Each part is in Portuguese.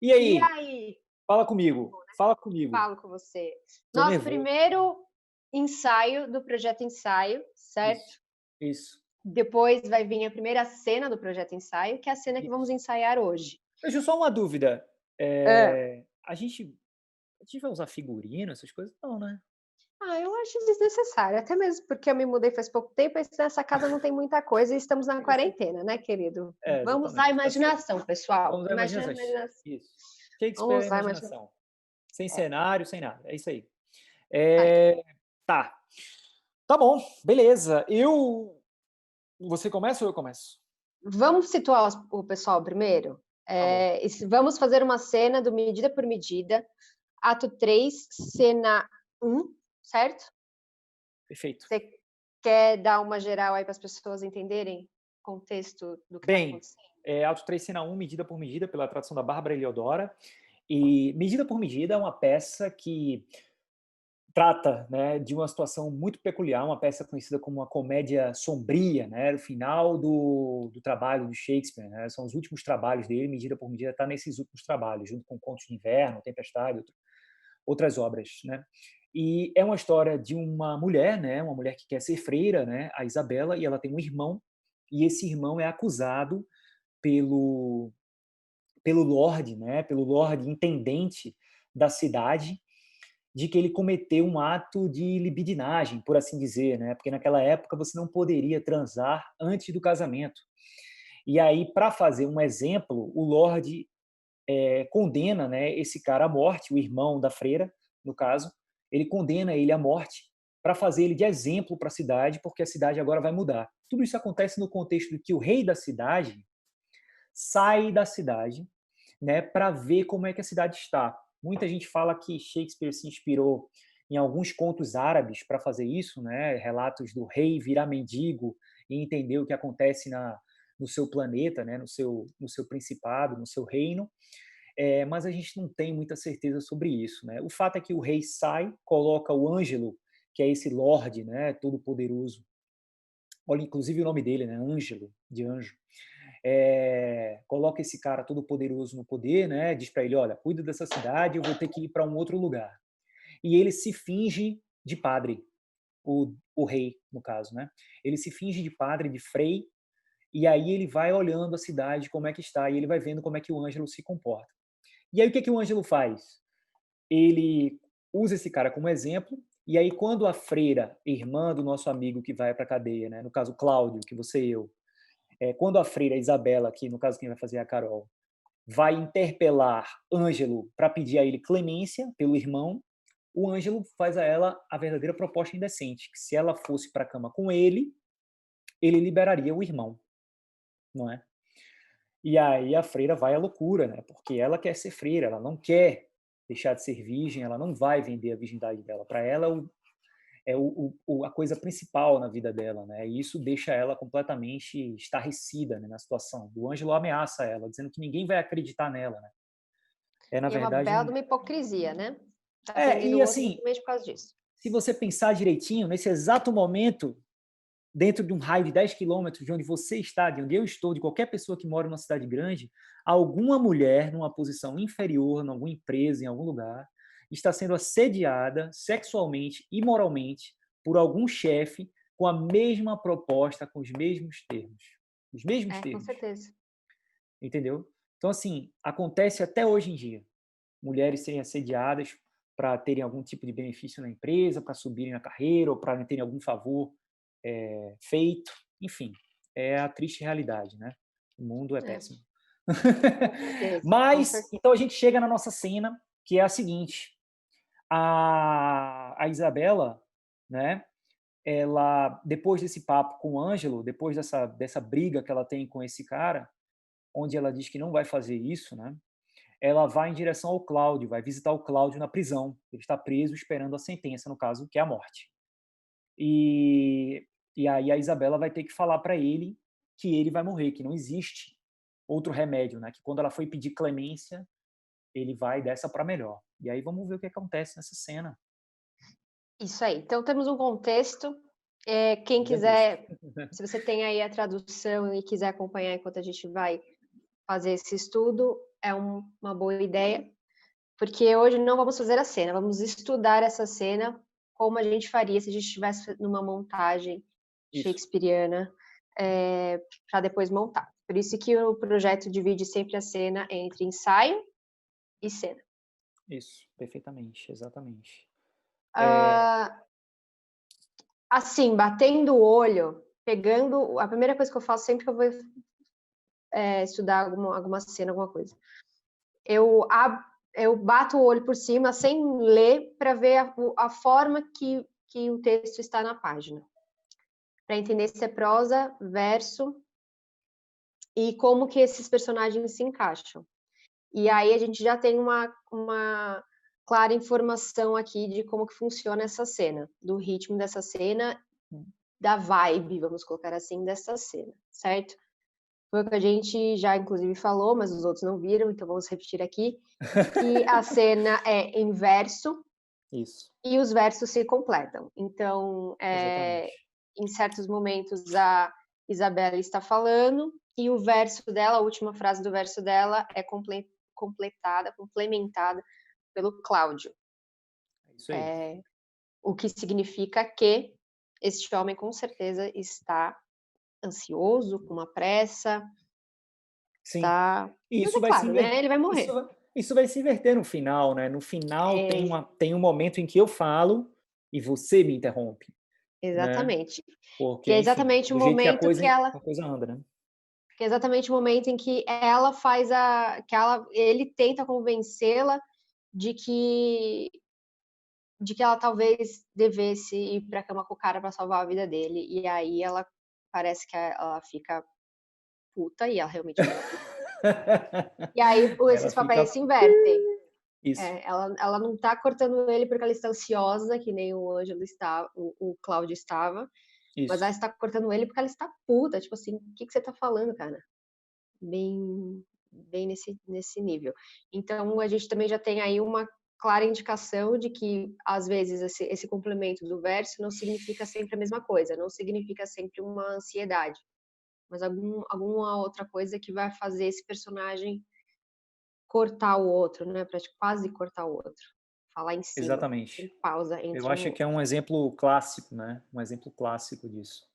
E E aí? aí? Fala comigo, fala comigo. Falo com você. Tô Nosso nervoso. primeiro ensaio do Projeto Ensaio, certo? Isso, isso. Depois vai vir a primeira cena do Projeto Ensaio, que é a cena que vamos Isso. ensaiar hoje. Deixa eu só uma dúvida, Hã. a gente vai usar figurino, essas coisas? Não, né? Eu acho desnecessário, até mesmo porque eu me mudei faz pouco tempo, e nessa casa não tem muita coisa e estamos na quarentena, né, querido? Vamos usar a Exatamente, tá certo. imaginação, pessoal. Vamos à Imagina a imaginação. imaginação. Isso. Vamos Shakespeare é usar a imaginação. imaginação. Sem É, cenário, sem nada, é isso aí. tá. Tá. Tá bom, beleza. Você começa ou eu começo? Vamos situar o pessoal primeiro? Tá bom, Vamos fazer uma cena do Medida por Medida, ato 3, cena 1, certo? perfeito. Você quer dar uma geral aí para as pessoas entenderem o contexto do que está Bem, acontecendo? Auto 3 Cena 1, Medida por Medida, pela tradução da Bárbara Eliodora. E Medida por Medida é uma peça que trata, né, de uma situação muito peculiar, uma peça conhecida como uma comédia sombria, né, o final do trabalho do Shakespeare, né, são os últimos trabalhos dele, Medida por Medida está nesses últimos trabalhos, junto com Contos de Inverno, Tempestade, outras obras, né. E é uma história de uma mulher, né, uma mulher que quer ser freira, né, a Isabela, e ela tem um irmão, e esse irmão é acusado pelo Lorde, né, pelo Lorde intendente da cidade, de que ele cometeu um ato de libidinagem, por assim dizer, né, porque naquela época você não poderia transar antes do casamento. E aí, para fazer um exemplo, o Lorde condena, né, esse cara à morte, o irmão da freira, no caso, ele condena ele à morte para fazer ele de exemplo para a cidade, porque a cidade agora vai mudar. Tudo isso acontece no contexto de que o rei da cidade sai da cidade, né, para ver como é que a cidade está. Muita gente fala que Shakespeare se inspirou em alguns contos árabes para fazer isso, né, relatos do rei virar mendigo e entender o que acontece no seu planeta, né, no seu principado, no seu reino. Mas a gente não tem muita certeza sobre isso, né? O fato é que o rei sai, coloca o Ângelo, que é esse lorde, né, todo poderoso. Olha, inclusive o nome dele, né, Ângelo, de anjo. Coloca esse cara todo poderoso no poder, né? Diz para ele, olha, cuida dessa cidade, eu vou ter que ir para um outro lugar. E ele se finge de padre, o rei, no caso, né? Ele se finge de padre, de frei, e aí ele vai olhando a cidade, como é que está, e ele vai vendo como é que o Ângelo se comporta. E aí o que, que o Ângelo faz? Ele usa esse cara como exemplo, e aí quando a freira, irmã do nosso amigo que vai para a cadeia, né? No caso Cláudio, que você e eu, quando a freira Isabela, que no caso quem vai fazer é a Carol, vai interpelar Ângelo para pedir a ele clemência pelo irmão, o Ângelo faz a ela a verdadeira proposta indecente, que se ela fosse para a cama com ele liberaria o irmão, não é? E aí a freira vai à loucura, né? Porque ela quer ser freira, ela não quer deixar de ser virgem, ela não vai vender a virgindade dela. Para ela a coisa principal na vida dela, né? E isso deixa ela completamente estarrecida, né, na situação. O Ângelo ameaça ela, dizendo que ninguém vai acreditar nela, né? Na E é uma verdade, bela de uma hipocrisia, né? Tá e prendendo o outro assim, justamente por causa disso. se você pensar direitinho, nesse exato momento, dentro de um raio de 10 quilômetros de onde você está, de onde eu estou, de qualquer pessoa que mora numa cidade grande, alguma mulher numa posição inferior, em alguma empresa, em algum lugar, está sendo assediada sexualmente e moralmente por algum chefe com a mesma proposta, com os mesmos termos. Os mesmos Com termos, certeza. entendeu? Então, assim, acontece até hoje em dia. Mulheres serem assediadas para terem algum tipo de benefício na empresa, para subirem na carreira ou para terem algum favor feito, enfim, é a triste realidade, né? O mundo é É, péssimo. com certeza, com Mas, certeza. então a gente chega na nossa cena, que é a seguinte: a Isabela, né? Ela, depois desse papo com o Ângelo, depois dessa briga que ela tem com esse cara, onde ela diz que não vai fazer isso, né? Ela vai em direção ao Cláudio, vai visitar o Cláudio na prisão. Ele está preso esperando a sentença, no caso, que é a morte. E, e aí a Isabela vai ter que falar para ele que ele vai morrer, que não existe outro remédio, né? Que quando ela foi pedir clemência, ele vai dessa para melhor. E aí vamos ver o que acontece nessa cena. Isso aí. Então temos um contexto, quem Gigantesco. quiser, se você tem aí a tradução e quiser acompanhar enquanto a gente vai fazer esse estudo, é uma boa ideia, porque hoje não vamos fazer a cena, vamos estudar essa cena como a gente faria se a gente estivesse numa montagem Isso, shakespeariana, para depois montar. Por isso que o projeto divide sempre a cena entre ensaio e cena. isso, perfeitamente, exatamente. Ah, assim, batendo o olho, pegando. A primeira coisa que eu faço sempre que eu vou estudar alguma cena, alguma coisa, eu, eu bato o olho por cima sem ler para ver a forma que o texto está na página, para entender se é prosa, verso e como que esses personagens se encaixam. E aí a gente já tem uma clara informação aqui de como que funciona essa cena, do ritmo dessa cena, da vibe, vamos colocar assim, dessa cena, certo? Foi o que a gente já inclusive falou, mas os outros não viram, então vamos repetir aqui, que a cena é em verso Isso, e os versos se completam. Então, exatamente. em certos momentos a Isabela está falando e o verso dela, a última frase do verso dela é complementada pelo Cláudio, É isso aí. o que significa que este homem com certeza está ansioso, com uma pressa, Sim. tá? E Mas é claro, né? Ele vai isso, morrer. isso vai se inverter no final, né? No final É, tem um momento em que eu falo e você me interrompe, né? exatamente. Porque, Que é enfim, exatamente o do jeito que momento que ela a coisa anda, né? que é exatamente o momento em que ela faz ele tenta convencê-la de que de que ela talvez devesse ir para a cama com o cara para salvar a vida dele, e aí ela parece que ela fica puta, e ela realmente fica puta. E aí Ela esses papéis fica. se invertem. Isso, Ela não tá cortando ele porque ela está ansiosa, que nem o Ângelo está, o Cláudio estava, mas isso. ela está cortando ele porque ela está puta, tipo assim, o que você tá falando, cara? Bem nesse nível. Então, a gente também já tem aí uma clara indicação de que, às vezes, esse complemento do verso não significa sempre a mesma coisa, não significa sempre uma ansiedade, mas alguma outra coisa que vai fazer esse personagem cortar o outro, né? Para quase cortar o outro, falar em cima, sem Exatamente. pausa Eu entre um e acho que é outro. um exemplo clássico, né? Um exemplo clássico disso,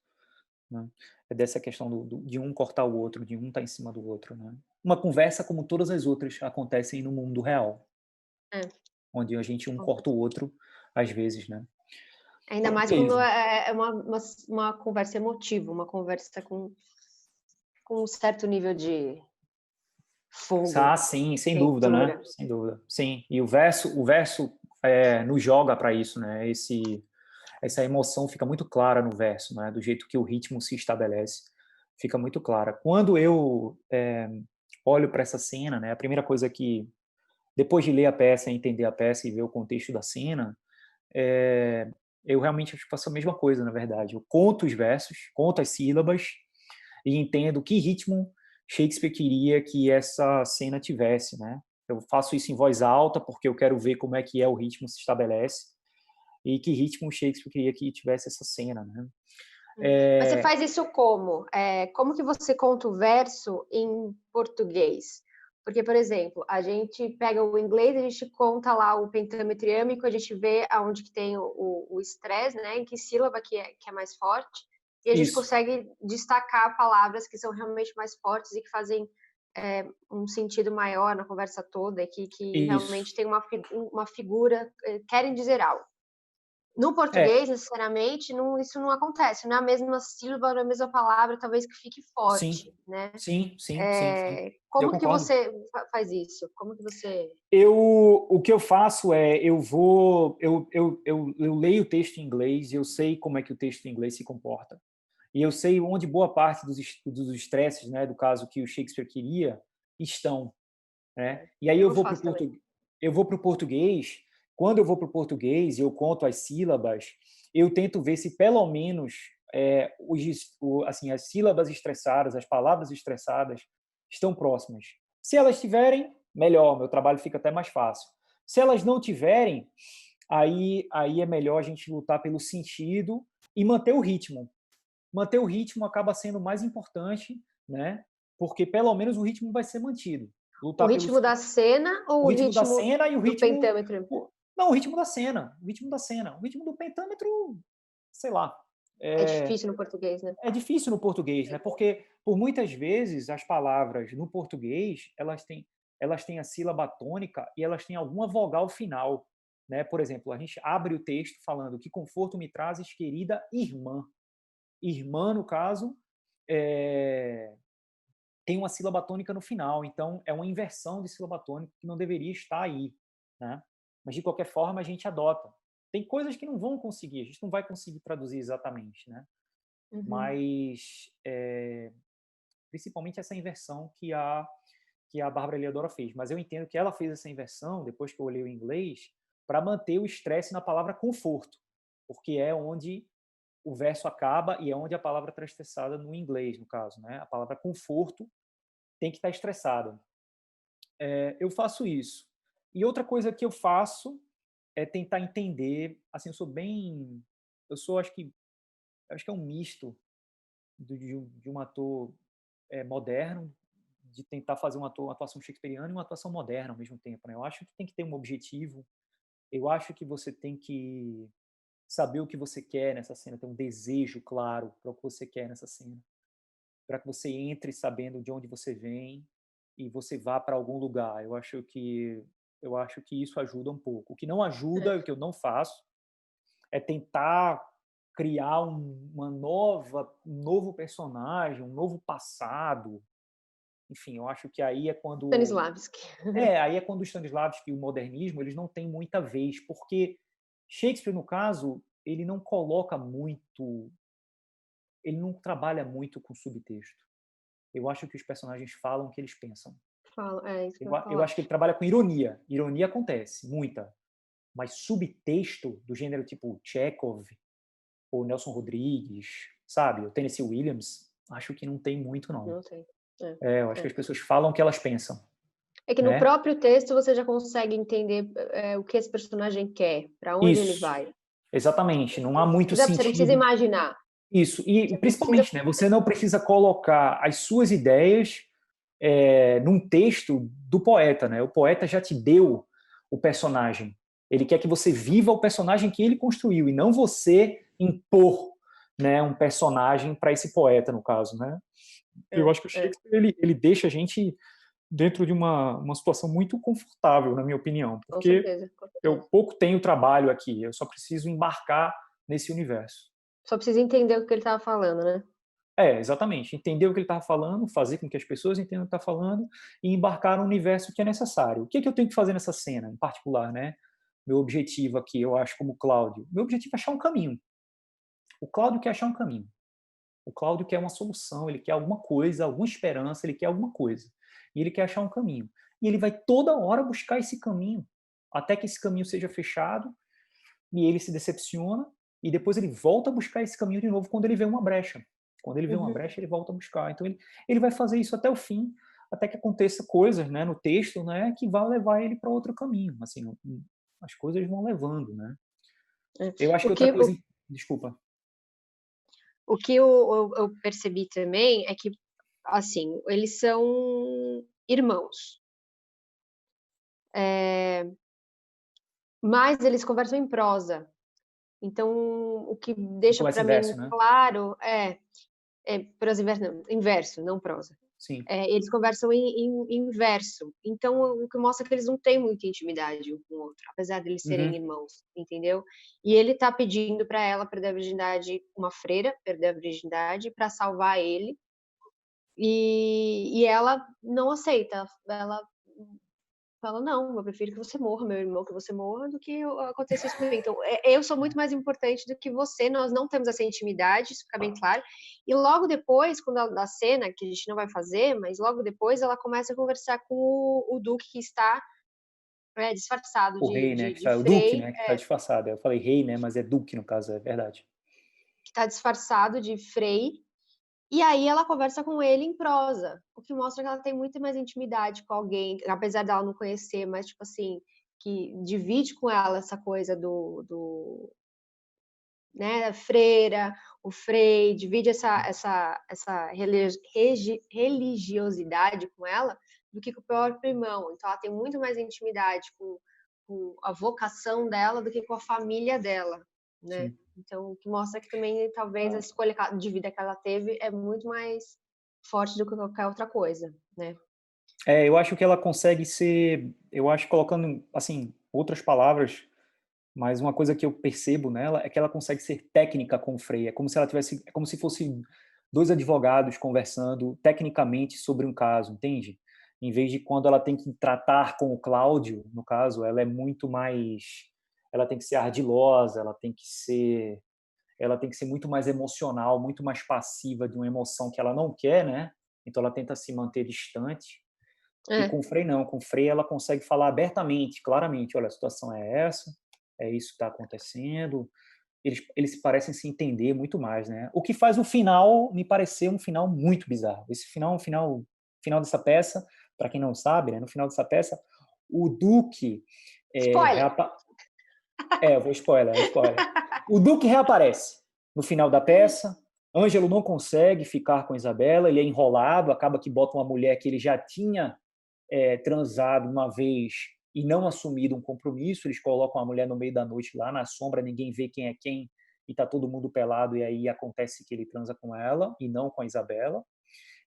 né? É dessa questão de um cortar o outro, de um estar em cima do outro, né? Uma conversa como todas as outras acontecem no mundo real, É, onde a gente um corta o outro às vezes, né? ainda mais É quando isso. é uma conversa emotiva, uma conversa com um certo nível de Ah, fogo, sim, sem dúvida, né? quentura. Sem dúvida. Sim. E o verso nos joga para isso, né? Essa emoção fica muito clara no verso, né? Do jeito que o ritmo se estabelece, fica muito clara. Quando eu olho para essa cena, né? A primeira coisa que depois de ler a peça, entender a peça e ver o contexto da cena, é, eu realmente faço a mesma coisa, na verdade. Eu conto os versos, conto as sílabas e entendo que ritmo Shakespeare queria que essa cena tivesse, né? Eu faço isso em voz alta porque eu quero ver como é que o ritmo se estabelece e que ritmo Shakespeare queria que tivesse essa cena, né? Mas você É, faz isso como? Como que você conta o verso em português? Porque, por exemplo, a gente pega o inglês, a gente conta lá o pentâmetro iâmico, a gente vê aonde que tem o estresse, né? Em que sílaba que é mais forte, e a gente isso, consegue destacar palavras que são realmente mais fortes e que fazem um sentido maior na conversa toda, e que isso. realmente tem uma figura, querem dizer algo. No É, português, necessariamente, isso não acontece, não é a mesma sílaba, não é a mesma palavra, talvez que fique sim, forte, né? sim, sim, sim, sim. Eu Como que concordo. você faz isso? Como que você... O que eu faço é, eu leio o texto em inglês, eu sei como é que o texto em inglês se comporta. E eu sei onde boa parte dos estresses, né, do caso que o Shakespeare queria, estão, né? E aí Eu faço também. eu vou para o português. Quando eu vou para o português e eu conto as sílabas, eu tento ver se pelo menos assim, as sílabas estressadas, as palavras estressadas estão próximas. Se elas tiverem, melhor, meu trabalho fica até mais fácil. Se elas não tiverem, aí é melhor a gente lutar pelo sentido e manter o ritmo. Manter o ritmo acaba sendo mais importante, né? Porque pelo menos o ritmo vai ser mantido. O lutar ritmo da cena ou o o ritmo da ritmo cena e o do ritmo, pentâmetro? não, o ritmo da cena, o ritmo da cena, o ritmo do pentâmetro, sei lá, É é, difícil no português, né? é difícil no português, né? Porque por muitas vezes as palavras no português elas têm a sílaba tônica e elas têm alguma vogal final, né? Por exemplo, a gente abre o texto falando que conforto me trazes, querida irmã. Irmã, no caso, é, tem uma sílaba tônica no final, então é uma inversão de sílaba tônica que não deveria estar aí, né? Mas de qualquer forma a gente adota. Tem coisas que não vão conseguir, a gente não vai conseguir traduzir exatamente, né? Uhum. Mas principalmente essa inversão que a Bárbara Eliadora fez. Mas eu entendo que ela fez essa inversão depois que eu olhei o inglês para manter o estresse na palavra conforto, porque é onde o verso acaba e é onde a palavra está estressada no inglês, no caso, né? A palavra conforto tem que estar estressada. Eu faço isso. E outra coisa que eu faço é tentar entender, assim, eu sou, acho que é um misto de um ator moderno, de tentar fazer uma atuação shakespeariana e uma atuação moderna ao mesmo tempo, né? Eu acho que tem que ter um objetivo, eu acho que você tem que saber o que você quer nessa cena, ter um desejo claro para o que você quer nessa cena, para que você entre sabendo de onde você vem e você vá para algum lugar. Eu acho que isso ajuda um pouco. O que não ajuda, o que eu não faço, é tentar criar um novo personagem, um novo passado. Enfim, eu acho que Stanislavski. aí é quando o Stanislavski e o modernismo, eles não têm muita vez, porque Shakespeare, no caso, ele não trabalha muito com subtexto. Eu acho que os personagens falam o que eles pensam. Fala, é isso que Eu, eu ia eu falar. acho que ele trabalha com ironia. Ironia acontece, muita. Mas subtexto do gênero tipo Chekhov, ou Nelson Rodrigues, sabe? O Tennessee Williams, acho que não tem muito, não. Não sei. É, Eu acho que é. as pessoas falam o que elas pensam, É que no né? próprio texto você já consegue entender o que esse personagem quer, para onde ele Isso, vai. exatamente. Não há muito Você não precisa sentido. imaginar. Isso, e Você não precisa. principalmente, né? Você não precisa colocar as suas ideias num texto do poeta, né? O poeta já te deu o personagem. Ele quer que você viva o personagem que ele construiu e não você impor, né, um personagem para esse poeta, no caso, né? Eu É, acho que o é, Shakespeare ele deixa a gente dentro de uma situação muito confortável, na minha opinião, com porque certeza, com eu certeza. pouco tenho trabalho aqui, eu só preciso embarcar nesse universo. Só precisa entender o que ele estava falando, né? Exatamente. Entender o que ele estava falando, fazer com que as pessoas entendam o que está falando e embarcar no universo que é necessário. O que é que eu tenho que fazer nessa cena, em particular, né? Meu objetivo aqui, eu acho, como Cláudio. Meu objetivo é achar um caminho. O Cláudio quer achar um caminho. O Cláudio quer uma solução, ele quer alguma coisa, alguma esperança, ele quer alguma coisa. E ele quer achar um caminho. E ele vai toda hora buscar esse caminho, até que esse caminho seja fechado, e ele se decepciona, e depois ele volta a buscar esse caminho de novo quando ele vê uma brecha. Quando ele vê uma Uhum. brecha, ele volta a buscar. Então ele vai fazer isso até o fim, até que aconteça coisas, né, no texto, né, que vá levar ele para outro caminho. Assim, as coisas vão levando, né? É. Eu acho O que outra que, coisa, o, desculpa. o que eu percebi também é que, assim, eles são irmãos, mas eles conversam em prosa. Então, o que Eu deixa começo para em mim verso, né? claro prosa inverso, não, inverso, não prosa. Sim. Eles conversam em verso. Então, o que mostra que eles não têm muita intimidade um com o outro, apesar de eles serem Uhum. irmãos, entendeu? E ele tá pedindo para ela perder a virgindade, uma freira, perder a virgindade para salvar ele. E ela não aceita. Ela fala: não, eu prefiro que você morra, meu irmão, que você morra, do que aconteça isso comigo. Então, eu sou muito mais importante do que você, nós não temos essa intimidade, isso fica bem claro. E logo depois, quando ela dá cena, que a gente não vai fazer, mas logo depois ela começa a conversar com o Duque, que está disfarçado O rei, né? de O duque, Frei, né? Que está disfarçado. Eu falei rei, né? Mas é duque no caso, é verdade. que está disfarçado de Frei, e aí ela conversa com ele em prosa, o que mostra que ela tem muito mais intimidade com alguém, apesar dela não conhecer, mas tipo assim, que divide com ela essa coisa né, freira, o Frei, divide essa religiosidade com ela, do que com o próprio irmão. Então, ela tem muito mais intimidade com a vocação dela do que com a família dela, né? Sim. Então, o que mostra que também, talvez, a escolha de vida que ela teve é muito mais forte do que qualquer outra coisa, né? Eu acho que ela consegue ser, eu acho, colocando, assim, outras palavras, mas uma coisa que eu percebo nela é que ela consegue ser técnica com o Frei. É como se ela tivesse, é como se fosse dois advogados conversando tecnicamente sobre um caso, entende? Em vez de quando ela tem que tratar com o Cláudio, no caso, ela é muito mais, ela tem que ser ardilosa, ela tem que ser muito mais emocional, muito mais passiva de uma emoção que ela não quer, né? Então ela tenta se manter distante. E com É, o Frei não, com o Frei ela consegue falar abertamente, claramente, olha, a situação é essa, é isso que está acontecendo. Eles parecem se entender muito mais, né? O que faz o final me parecer um final muito bizarro. Esse final, final dessa peça, para quem não sabe, né, no final dessa peça, o Duque spoiler! eu vou spoiler, spoiler. O Duque reaparece no final da peça. Ângelo não consegue ficar com Isabela, ele é enrolado, acaba que bota uma mulher que ele já tinha transado uma vez e não assumido um compromisso, eles colocam a mulher no meio da noite lá na sombra, ninguém vê quem é quem, e tá todo mundo pelado, e aí acontece que ele transa com ela e não com a Isabela.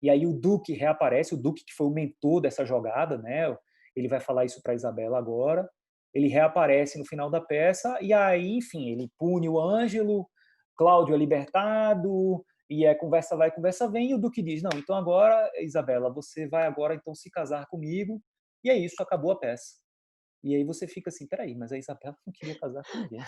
E aí o Duque reaparece, o Duque que foi o mentor dessa jogada, né? Ele vai falar isso para Isabela agora. Ele reaparece no final da peça e aí, enfim, ele pune o Ângelo, Cláudio é libertado, e conversa vai, conversa vem, e o Duque diz, não, então agora, Isabela, você vai agora então se casar comigo, e é isso, acabou a peça. E aí você fica assim, peraí, mas a Isabela não queria casar com ninguém.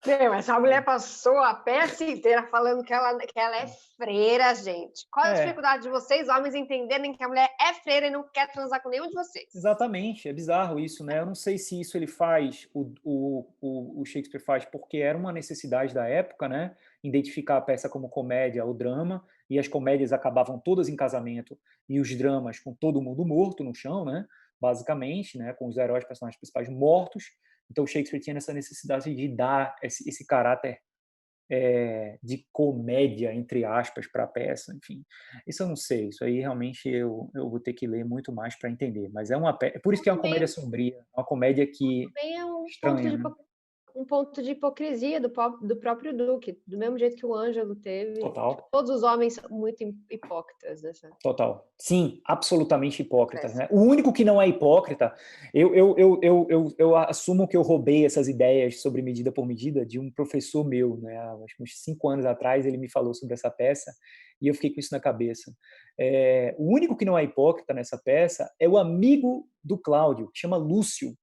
Meu, essa mulher passou a peça inteira falando que ela é freira, gente. Qual a É, dificuldade de vocês, homens, entenderem que a mulher é freira e não quer transar com nenhum de vocês? exatamente, é bizarro isso, né? Eu não sei se isso ele faz, o Shakespeare faz porque era uma necessidade da época, né? Identificar a peça como comédia ou drama, e as comédias acabavam todas em casamento, e os dramas com todo mundo morto no chão, né? Basicamente, né? Com os heróis, personagens principais mortos. Então o Shakespeare tinha essa necessidade de dar esse caráter de comédia, entre aspas, para a peça, enfim. Isso eu não sei, isso aí realmente eu vou ter que ler muito mais para entender. Mas é por isso Então, que é uma comédia também, sombria, uma comédia que também é estranha, né? um ponto de hipocrisia do próprio Duque, do mesmo jeito que o Ângelo teve. Total. Todos os homens são muito hipócritas nessa Total. Sim, absolutamente hipócritas, peça. né? O único que não é hipócrita, eu assumo que eu roubei essas ideias sobre medida por medida de um professor meu, né? Acho que uns 5 anos atrás ele me falou sobre essa peça e eu fiquei com isso na cabeça. O único que não é hipócrita nessa peça é o amigo do Cláudio, que chama Lúcio.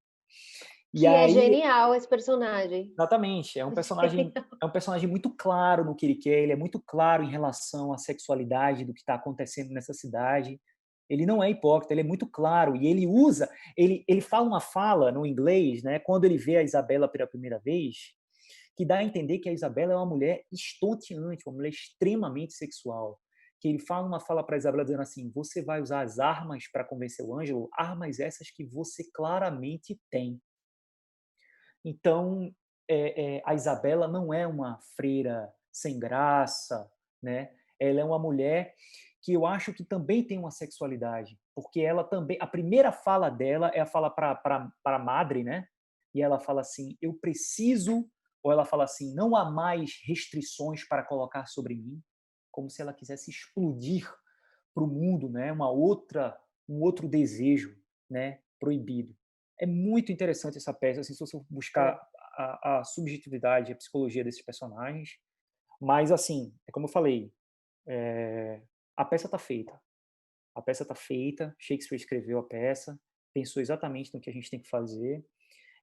E Que é aí genial esse personagem. exatamente, é um personagem muito claro no que ele quer, ele é muito claro em relação à sexualidade do que está acontecendo nessa cidade. Ele não é hipócrita, ele é muito claro e ele usa, ele fala uma fala no inglês, né, quando ele vê a Isabela pela primeira vez, que dá a entender que a Isabela é uma mulher estonteante, uma mulher extremamente sexual. Que ele fala uma fala para a Isabela dizendo assim: você vai usar as armas para convencer o Ângelo, armas essas que você claramente tem. Então, a Isabela não é uma freira sem graça, né? Ela é uma mulher que eu acho que também tem uma sexualidade, porque ela também, a primeira fala dela é a fala para a madre, né? E ela fala assim: eu preciso, ou ela fala assim: não há mais restrições para colocar sobre mim, como se ela quisesse explodir para o mundo, né? Um outro desejo, né? Proibido. É muito interessante essa peça, assim, se você buscar É. a subjetividade, a psicologia desses personagens. Mas, assim, é como eu falei, a peça está feita. A peça está feita, Shakespeare escreveu a peça, pensou exatamente no que a gente tem que fazer.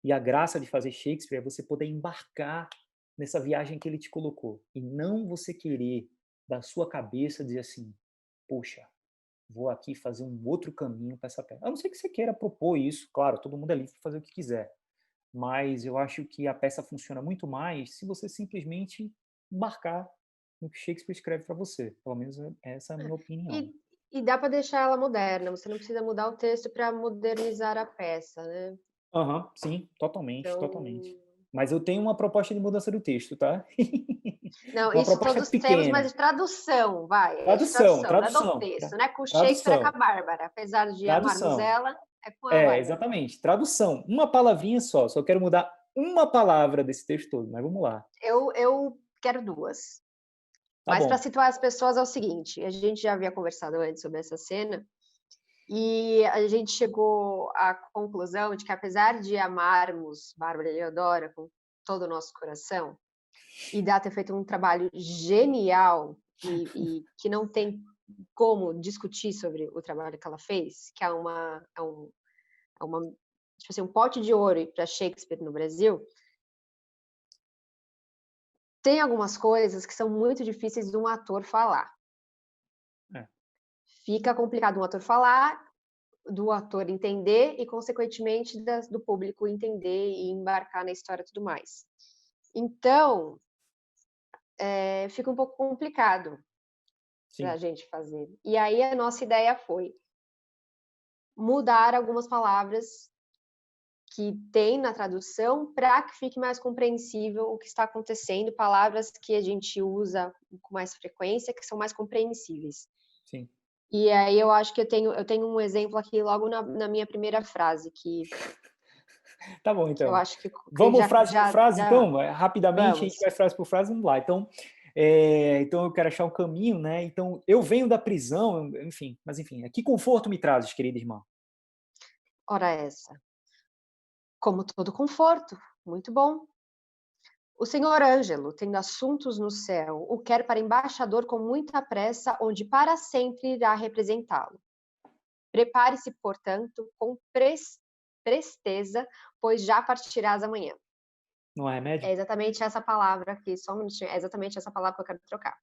E a graça de fazer Shakespeare é você poder embarcar nessa viagem que ele te colocou. E não você querer, da sua cabeça, dizer assim: poxa, vou aqui fazer um outro caminho para essa peça. A não ser que você queira propor isso, claro, todo mundo é livre para fazer o que quiser. Mas eu acho que a peça funciona muito mais se você simplesmente embarcar no que Shakespeare escreve para você. Pelo menos essa é a minha opinião. E, e dá para deixar ela moderna, você não precisa mudar o texto para modernizar a peça, né? Aham, sim, totalmente, Então, totalmente. Mas eu tenho uma proposta de mudança do texto, tá? Não, Uma isso proposta todos temos, mas pequena. de tradução, vai. É de Tradução, tradução, não é do tradução, texto, não é com Shakespeare, é com a tradução, Bárbara. Apesar de amarmos tradução. ela, é com a Bárbara. Exatamente. Tradução. Uma palavrinha só. Só quero mudar uma palavra desse texto todo, mas vamos lá. Eu quero duas. Tá Mas para bom. situar as pessoas é o seguinte, a gente já havia conversado antes sobre essa cena, e a gente chegou à conclusão de que apesar de amarmos Bárbara e Leodora com todo o nosso coração, e dá ter feito um trabalho genial e que não tem como discutir sobre o trabalho que ela fez, que é tipo assim, um pote de ouro para Shakespeare no Brasil, tem algumas coisas que são muito difíceis de um ator falar. É. Fica complicado um ator falar, do ator entender e, consequentemente, do público entender e embarcar na história e tudo mais. Então, fica um pouco complicado para a Sim. gente fazer. E aí a nossa ideia foi mudar algumas palavras que tem na tradução para que fique mais compreensível o que está acontecendo, palavras que a gente usa com mais frequência, que são mais compreensíveis. Sim. E aí eu acho que eu tenho um exemplo aqui logo na minha primeira frase, que Tá bom, eu então. acho que Vamos frase por frase, já então? Rapidamente, a gente vamos. vai frase por frase, vamos lá. Então eu quero achar um caminho, né? Então, eu venho da prisão, enfim. Mas, enfim, que conforto me trazes, querida irmã? Ora essa. Como todo conforto, muito bom. O senhor Ângelo, tendo assuntos no céu, o quer para embaixador com muita pressa, onde para sempre irá representá-lo. Prepare-se, portanto, com presteza, pois já partirás amanhã. Não há remédio? É exatamente essa palavra aqui, só um minutinho, é exatamente essa palavra que eu quero trocar. Qual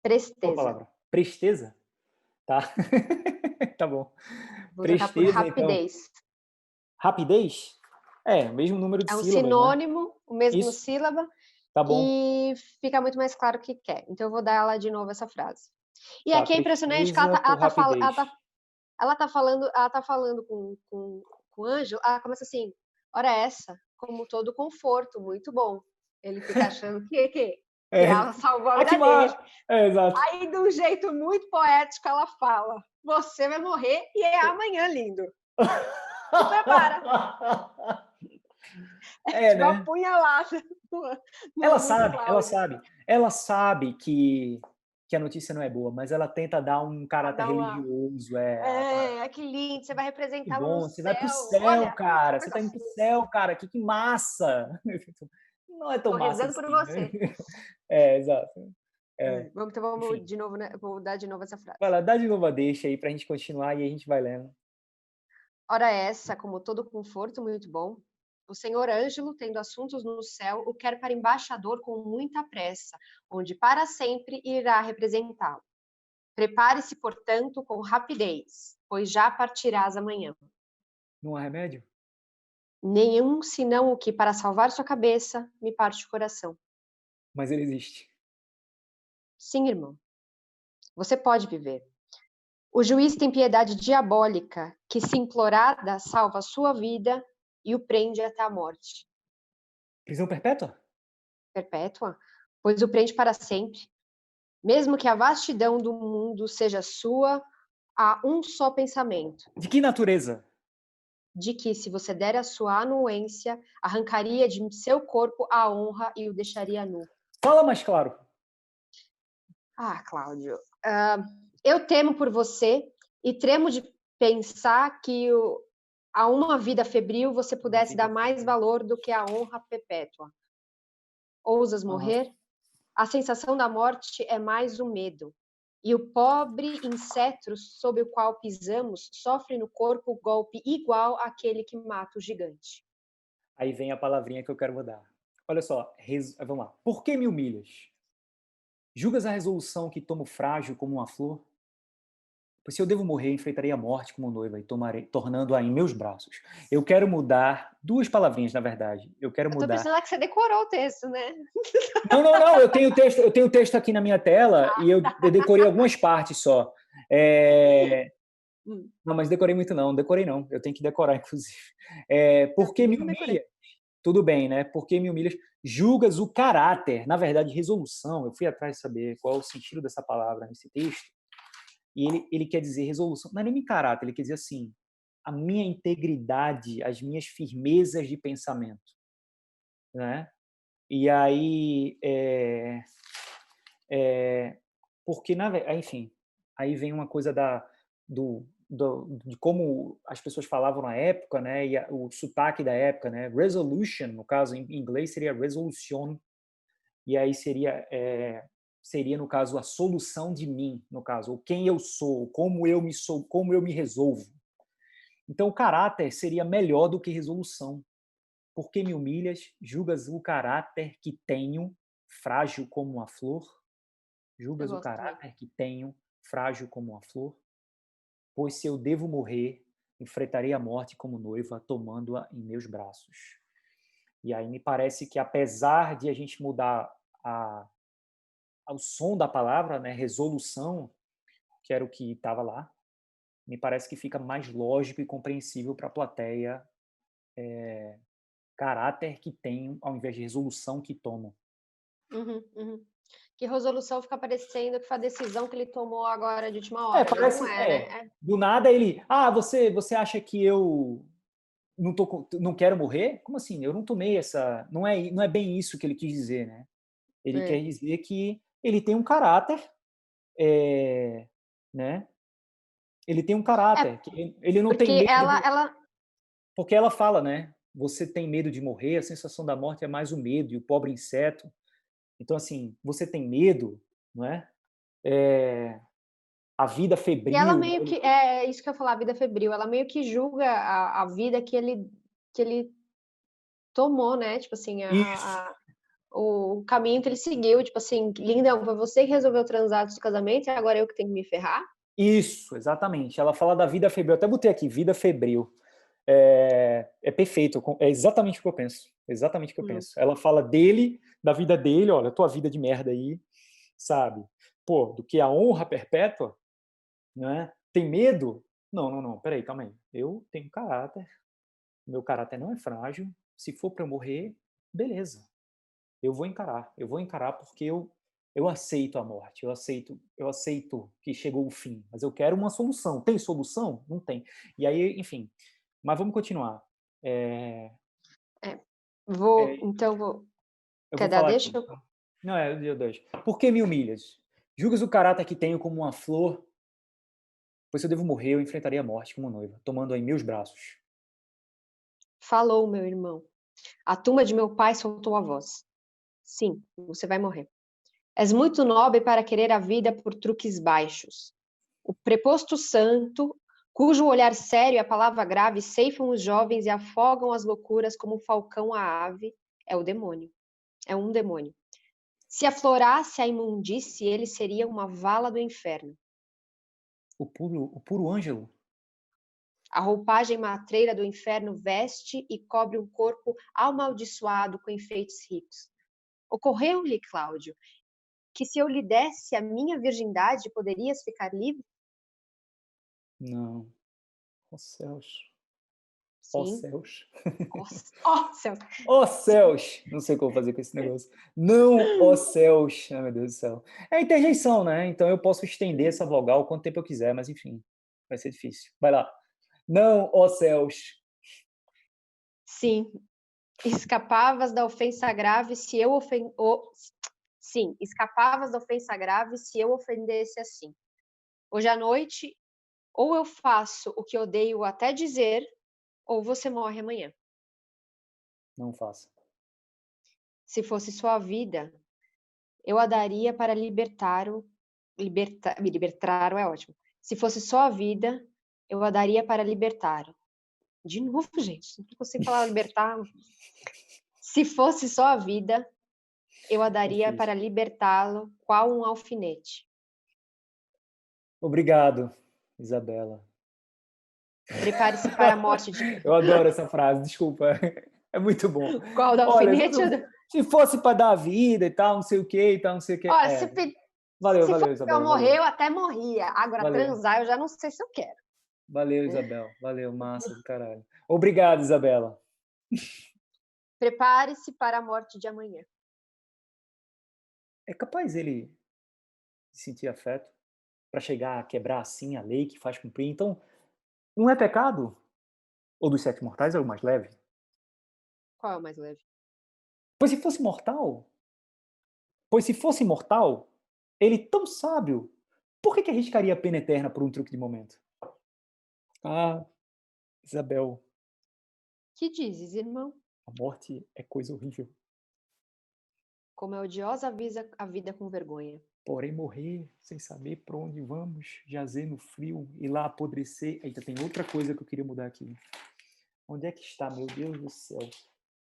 Presteza. palavra? Presteza? Tá. Tá bom. Vou trocar por Presteza, então. rapidez. Rapidez? O mesmo número de É um sílabas, né? sinônimo, o mesmo Isso, sílaba, tá bom. e fica muito mais claro o que quer. Então eu vou dar ela de novo essa frase. E Tá, aqui é impressionante que ela presteza tá, por rapidez. ela tá falando com o Ângelo, ela começa assim, ora essa, como todo conforto, muito bom. Ele fica achando que É. ela salvou a Ah, que vida dele. exato. Aí, de um jeito muito poético, ela fala, você vai morrer e é amanhã, lindo. Se prepara. Tipo uma Né? punhalada Ela no sabe, ela Cláudio. sabe. Ela sabe que a notícia não é boa, mas ela tenta dar um Pra caráter dar uma. religioso. Que lindo, você vai Que representá-lo no bom, você vai pro céu. céu, Olha, que cara. Você coisa tá indo pro fofa. céu, cara. Que massa. Não é tão Tô massa rezando por assim, né? você. Exato. É, Então vamos enfim. de novo, né? Vou dar de novo essa frase. Vai lá, dá de novo a deixa aí pra gente continuar e a gente vai lendo. Ora essa, como todo conforto muito bom, o senhor Ângelo, tendo assuntos no céu, o quer para embaixador com muita pressa, onde para sempre irá representá-lo. Prepare-se, portanto, com rapidez, pois já partirás amanhã. Não há remédio? Nenhum senão o que, para salvar sua cabeça, me parte o coração. Mas ele existe. Sim, irmão, você pode viver. O juiz tem piedade diabólica, que, se implorada, salva a sua vida e o prende até a morte. Prisão perpétua? Perpétua, pois o prende para sempre. Mesmo que a vastidão do mundo seja sua, há um só pensamento. De que natureza? De que, se você der a sua anuência, arrancaria de seu corpo a honra e o deixaria nu. Fala mais claro. Cláudio, eu temo por você e tremo de pensar que a uma vida febril você pudesse dar mais valor do que a honra perpétua. Ousas morrer? A sensação da morte é mais o medo. E o pobre inseto sob o qual pisamos sofre no corpo golpe igual àquele que mata o gigante. Aí vem a palavrinha que eu quero mudar. Olha só, vamos lá. Por que me humilhas? Julgas a resolução que tomo frágil como uma flor? Pois se eu devo morrer, enfrentarei a morte como noiva e tornando-a em meus braços. Eu quero mudar duas palavrinhas, na verdade. Eu quero Eu tô mudar. pensando que você decorou o texto, né? Não, eu tenho o texto aqui na minha tela e eu decorei algumas partes só. Não, mas decorei muito não, decorei não. Eu tenho que decorar, inclusive. Por que me Não humilha? decorei. tudo bem, né? Por que me humilhas? Julgas o caráter. Na verdade, resolução, eu fui atrás de saber qual é o sentido dessa palavra nesse texto, e ele quer dizer resolução, não é nem caráter, ele quer dizer assim, a minha integridade, as minhas firmezas de pensamento, né? E aí, porque, enfim, aí vem uma coisa de como as pessoas falavam na época, né? E o sotaque da época, né? Resolution, no caso, em inglês seria resolution, e aí seria, no caso, a solução de mim, no caso, ou quem eu sou, como eu me resolvo. Então, o caráter seria melhor do que resolução. Por que me humilhas? Julgas o caráter que tenho, frágil como uma flor? Eu Julgas o gosto também. caráter que tenho, frágil como uma flor? Pois se eu devo morrer, enfrentarei a morte como noiva, tomando-a em meus braços. E aí me parece que, apesar de a gente mudar o som da palavra, né, resolução, que era o que estava lá, me parece que fica mais lógico e compreensível para a plateia, caráter que tenho, ao invés de resolução que tomo. Uhum, uhum. Que resolução fica parecendo que foi a decisão que ele tomou agora de última hora, mas não Parece, é, né? do nada ele, você acha que eu não quero morrer? Como assim? Eu não tomei essa, não é bem isso que ele quis dizer, né? Ele quer É. dizer que ele tem um caráter, né? Ele tem um É, caráter, que ele não tem porque medo ela, de, ela, porque ela fala, né? Você tem medo de morrer, a sensação da morte é mais o medo e o pobre inseto. Então, assim, você tem medo, não é? A vida e ela febril, né? meio que, é isso que eu ia falar, a vida febril, ela meio que julga a vida que ele tomou, né? Tipo assim, Isso, o caminho que ele seguiu, tipo assim, lindão, foi você que resolveu transar antes do casamento e agora eu que tenho que me ferrar? isso, exatamente. Ela fala da vida febril. Eu até botei aqui, vida febril. É perfeito, é exatamente o que eu penso. Exatamente o que eu Hum. penso. Ela fala dele, da vida dele, olha, tua vida de merda aí, sabe? Pô, do que a honra perpétua, né? Tem medo? Não, não, não, peraí, calma aí. Eu tenho caráter, meu caráter não é frágil. Se for para eu morrer, beleza. Eu vou encarar porque eu aceito a morte, eu aceito que chegou o fim, mas eu quero uma solução. Tem solução? Não tem. E aí, enfim, mas vamos continuar. É, É. é, Então vou. eu Quer vou dar falar deixa? aqui. Não, meu Deus. Por que me humilhas? Julgas o caráter que tenho como uma flor, pois se eu devo morrer, eu enfrentaria a morte como noiva, tomando-a em meus braços. Falou, meu irmão. A tumba de meu pai soltou a voz. Sim, você vai morrer. És muito nobre para querer a vida por truques baixos. O preposto santo, cujo olhar sério e a palavra grave ceifam os jovens e afogam as loucuras como o falcão a ave, é o demônio. É um demônio. Se aflorasse a imundície, ele seria uma vala do inferno. O puro Ângelo. A roupagem matreira do inferno veste e cobre um corpo amaldiçoado com enfeites ricos. Ocorreu-lhe, Cláudio, que se eu lhe desse a minha virgindade, poderias ficar livre? Não. Ó céus. Ó Sim. céus. Ó, céu. Ó céus! Não sei como fazer com esse negócio. Não, ó céus! Ai, meu Deus do céu. É interjeição, né? Então eu posso estender essa vogal quanto tempo eu quiser, mas enfim, vai ser difícil. Vai lá. Não, ó céus! Sim. Escapavas da ofensa grave se eu Sim, escapavas da ofensa grave se eu ofendesse assim. Hoje à noite, ou eu faço o que odeio até dizer, ou você morre amanhã. Não faça. Se fosse sua vida, eu a daria para libertar é ótimo. Se fosse só a vida, eu a daria para libertar. De novo, gente, não consigo falar libertar. Se fosse só a vida, eu a daria Difícil. para libertá-lo, qual um alfinete. Obrigado, Isabela. Prepare-se para a morte de Eu adoro essa frase, desculpa. É muito bom. qual do Olha, alfinete? se fosse para dar a vida e tal, não sei o que e tal, não sei o que. Olha, se Valeu, fosse valeu, para eu Isabela, morrer, valeu. eu até morria. Agora, Valeu. transar, eu já não sei se eu quero. Valeu, Isabela. Valeu, massa do caralho. Obrigado, Isabela. Prepare-se para a morte de amanhã. É capaz ele sentir afeto para chegar a quebrar assim a lei que faz cumprir. Então, não é pecado? Ou dos sete mortais é o mais leve? Qual é o mais leve? Pois se fosse mortal, pois se fosse mortal, ele tão sábio, por que que arriscaria a pena eterna por um truque de momento? Ah, Isabel, Que dizes, irmão? a morte é coisa horrível. Como é odiosa a vida com vergonha. Porém, morrer sem saber para onde vamos, jazer no frio e lá apodrecer. Eita, tem outra coisa que eu queria mudar aqui. Onde é que está, meu Deus do céu?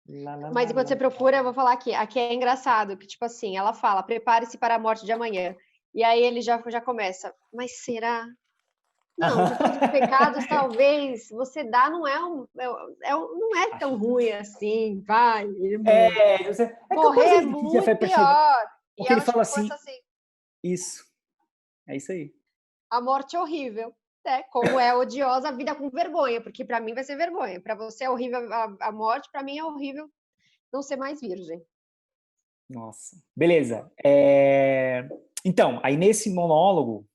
Lá, lá, Mas lá, enquanto lá, você lá. procura, eu vou falar aqui. Aqui é engraçado, que tipo assim, ela fala, prepare-se para a morte de amanhã. E aí ele já começa, mas será? Não, depois dos pecados, talvez você dá, não é tão ruim assim, vai, irmão. É capaz Morrer é ele de a fé muito para chegar. pior. E Porque ele ela fala tipo assim, começa assim, isso, é isso aí. a morte é horrível. É, como é odiosa a vida com vergonha, porque para mim vai ser vergonha. Para você é horrível a morte, para mim é horrível não ser mais virgem. Nossa. Beleza. Então, aí nesse monólogo,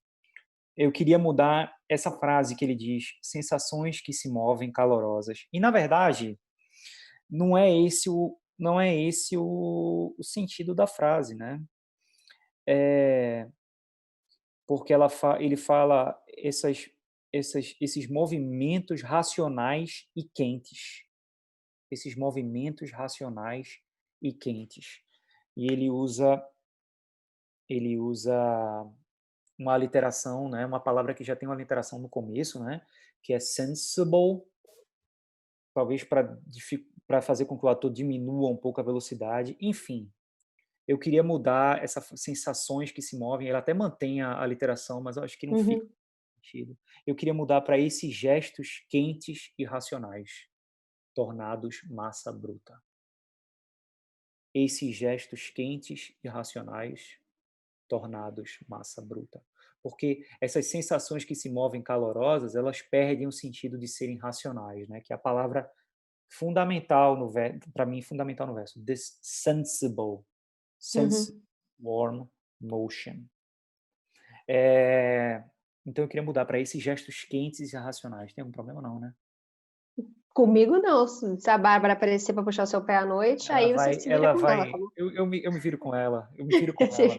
eu queria mudar essa frase que ele diz, sensações que se movem calorosas. E, na verdade, não é esse o sentido da frase, né? Porque ele fala esses movimentos racionais e quentes. Esses movimentos racionais e quentes. E ele usa uma aliteração, né, uma palavra que já tem uma aliteração no começo, né, que é sensible, talvez para fazer com que o ator diminua um pouco a velocidade. Enfim, eu queria mudar essas sensações que se movem, ele até mantém a aliteração, mas eu acho que não fica Uhum. sentido. Eu queria mudar para esses gestos quentes e racionais, tornados massa bruta. Esses gestos quentes e racionais, tornados massa bruta. Porque essas sensações que se movem calorosas, elas perdem o sentido de serem racionais, né? Que é a palavra fundamental no verso, para mim, fundamental no verso. This sensible, sense, Uhum. warm, motion. É, então eu queria mudar para esses gestos quentes e racionais. Tem algum problema não, né? Comigo não. Se a Bárbara aparecer para puxar o seu pé à noite, Ela aí você vai, se vira ela com ela, vai. tá bom? Eu me viro com ela. Eu me viro com ela.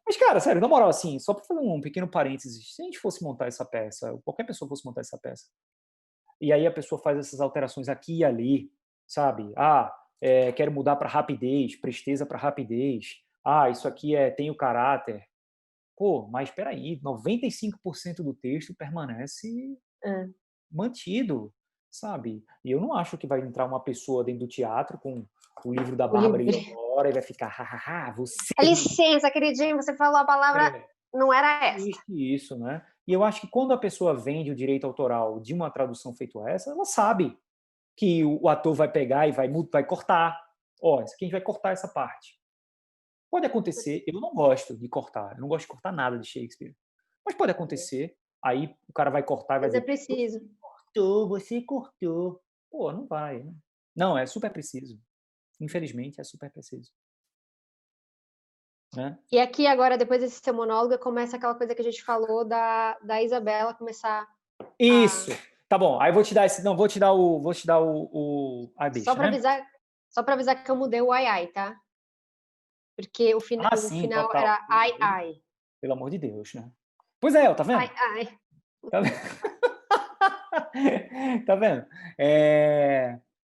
Mas, cara, sério, na moral, assim, só para fazer um pequeno parênteses, se a gente fosse montar essa peça, qualquer pessoa fosse montar essa peça, e aí a pessoa faz essas alterações aqui e ali, sabe? Quero mudar para rapidez, presteza para rapidez. Isso aqui tem o caráter. Pô, mas espera aí, 95% do texto permanece É. mantido, sabe? E eu não acho que vai entrar uma pessoa dentro do teatro com o livro da O Bárbara livro. Heliodora e vai ficar, hahaha, você Licença, queridinho, você falou a palavra, é, não era essa. existe isso, né? E eu acho que quando a pessoa vende o direito autoral de uma tradução feita essa, ela sabe que o ator vai pegar e vai cortar. Ó, isso aqui a gente vai cortar essa parte. Pode acontecer, eu não gosto de cortar, eu não gosto de cortar nada de Shakespeare. Mas pode acontecer, aí o cara vai cortar e vai Mas é dizer, preciso. você cortou. Pô, não vai, né? Não, é super preciso. Infelizmente, é super preciso. Né? E aqui agora, depois desse seu monólogo, começa aquela coisa que a gente falou da Isabela começar a. Isso! Tá bom, aí vou te dar esse. Não, vou te dar. Só Deixa, para né? avisar, só para avisar que eu mudei o ai ai, tá? Porque Ah, o sim, final total. era ai ai. Pelo amor de Deus, né? Pois é, ó, tá Ai vendo? ai. Tá vendo? Tá vendo?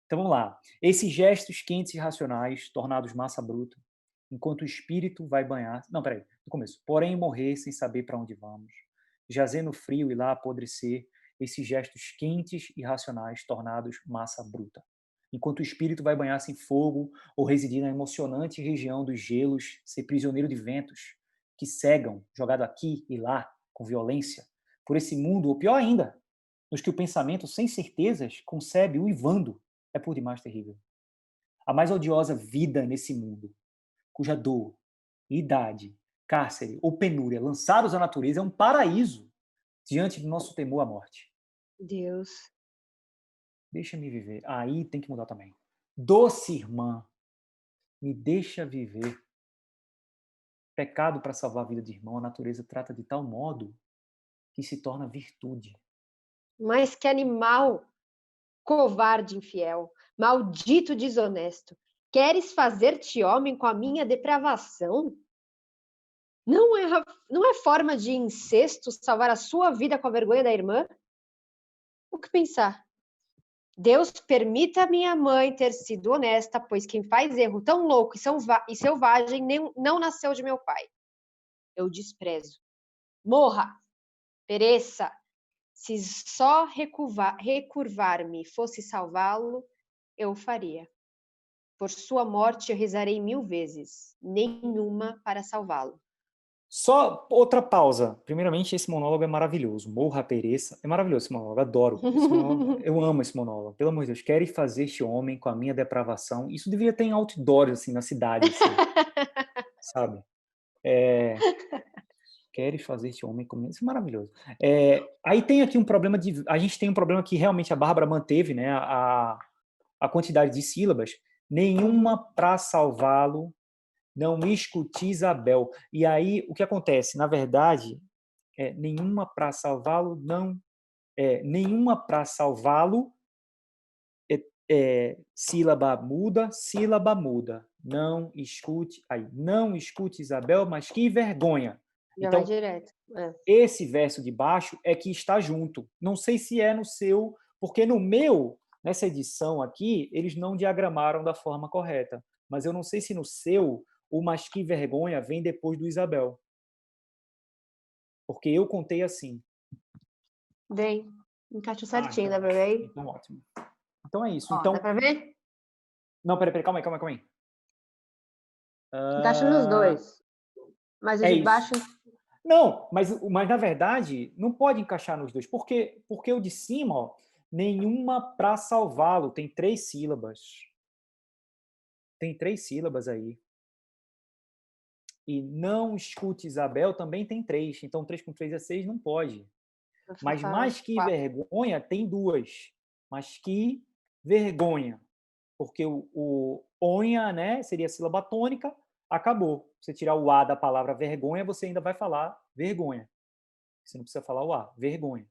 Então vamos lá. Esses gestos quentes e racionais, tornados massa bruta, enquanto o espírito vai banhar. Não, peraí, no começo. Porém, morrer sem saber para onde vamos, jazer no frio e lá apodrecer, esses gestos quentes e racionais, tornados massa bruta. Enquanto o espírito vai banhar-se em fogo ou residir na emocionante região dos gelos, ser prisioneiro de ventos que cegam, jogado aqui e lá, com violência, por esse mundo, ou pior ainda, nos que o pensamento, sem certezas, concebe uivando, é por demais terrível. A mais odiosa vida nesse mundo, cuja dor, idade, cárcere ou penúria lançados à natureza é um paraíso diante do nosso temor à morte. Deus. Deixa-me viver. Aí tem que mudar também. Doce irmã, me deixa viver. Pecado para salvar a vida de irmão, a natureza trata de tal modo que se torna virtude. Mas que animal! Covarde infiel, maldito desonesto, queres fazer-te homem com a minha depravação? Não é forma de incesto salvar a sua vida com a vergonha da irmã? O que pensar? Deus permita a minha mãe ter sido honesta, pois quem faz erro tão louco e selvagem não nasceu de meu pai. Eu desprezo. Morra! Pereça! Se só recurvar-me fosse salvá-lo, eu faria. Por sua morte eu rezarei 1000 vezes, nenhuma para salvá-lo. Só outra pausa. Primeiramente, esse monólogo é maravilhoso. Morra, pereça. É maravilhoso esse monólogo, adoro. Esse monólogo, eu amo esse monólogo. Pelo amor de Deus, queres fazer este homem com a minha depravação? Isso deveria ter em outdoors, assim, na cidade, assim, sabe? Queres fazer este homem com... Isso é maravilhoso. Aí tem aqui um problema de... A gente tem um problema que realmente a Bárbara manteve, né? A quantidade de sílabas. Nenhuma para salvá-lo, não escute Isabel. E aí, o que acontece? Na verdade, nenhuma para salvá-lo, não... nenhuma para salvá-lo, sílaba muda. Não escute... Aí, não escute Isabel, mas que vergonha. Já vai Então, direto. esse verso de baixo é que está junto. Não sei se é no seu, porque no meu, nessa edição aqui, eles não diagramaram da forma correta. Mas eu não sei se no seu, o mas que vergonha vem depois do Isabel. Porque eu contei assim. Bem, encaixa certinho, dá pra ver aí? Então, ótimo. Então é isso. Ó, Então... dá pra ver? Não, peraí, calma aí. Encaixa nos dois. Mas o É de isso. baixo... Não, mas na verdade, não pode encaixar nos dois. Porque o de cima, ó, nenhuma para salvá-lo, tem 3 sílabas. Tem 3 sílabas aí. E não escute Isabel também tem 3. Então 3 com 3 é 6, não pode. Mas mais que 4. vergonha tem 2. Mas que vergonha. Porque o onha, né, seria a sílaba tônica, acabou. Você tirar o A da palavra vergonha, você ainda vai falar vergonha. Você não precisa falar o A, vergonha.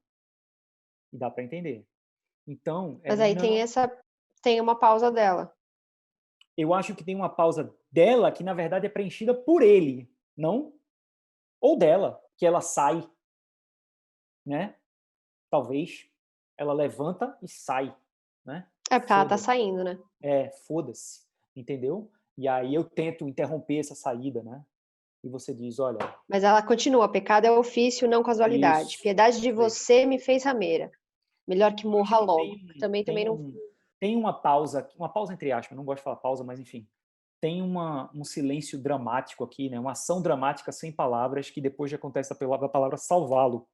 E dá para entender. Então, Mas aí não... tem uma pausa dela. Eu acho que tem uma pausa dela que, na verdade, é preenchida por ele, não? Ou dela, que ela sai, né? Talvez ela levanta e sai, né? É porque ela tá saindo, né? Foda-se, entendeu? E aí eu tento interromper essa saída, né? E você diz, olha... Mas ela continua, pecado é ofício, não casualidade. Isso. Piedade de você me fez rameira. Melhor que morra logo. Também não... Tem uma pausa entre aspas, não gosto de falar pausa, mas enfim. Tem um silêncio dramático aqui, né? Uma ação dramática sem palavras, que depois já acontece a palavra salvá-lo.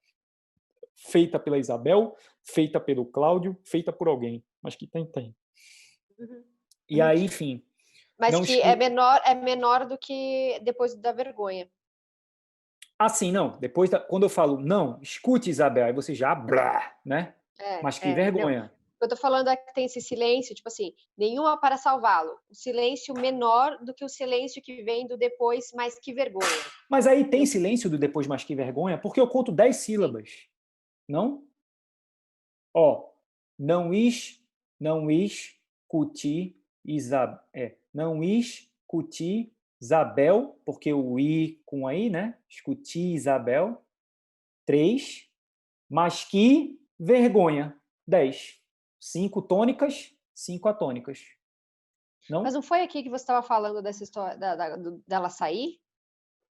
Feita pela Isabel, feita pelo Cláudio, feita por alguém. Mas que tem. E aí, enfim... Mas que é menor do que depois da vergonha. Assim, não. Depois, quando eu falo, não, escute, Isabel, aí você já, blá, né? Mas que vergonha. Não. O que eu tô falando é que tem esse silêncio, tipo assim, nenhuma para salvá-lo. O silêncio menor do que o silêncio que vem do depois, mas que vergonha. Mas aí tem silêncio do depois, mas que vergonha, porque eu conto 10 sílabas. Sim. Não? Ó, não escuti, não escuti, Isabel, porque o I com aí, né? Escuti, Isabel. 3. Mas que vergonha. 10. 5 tônicas, 5 atônicas. Não? Mas não foi aqui que você estava falando dessa história dela sair?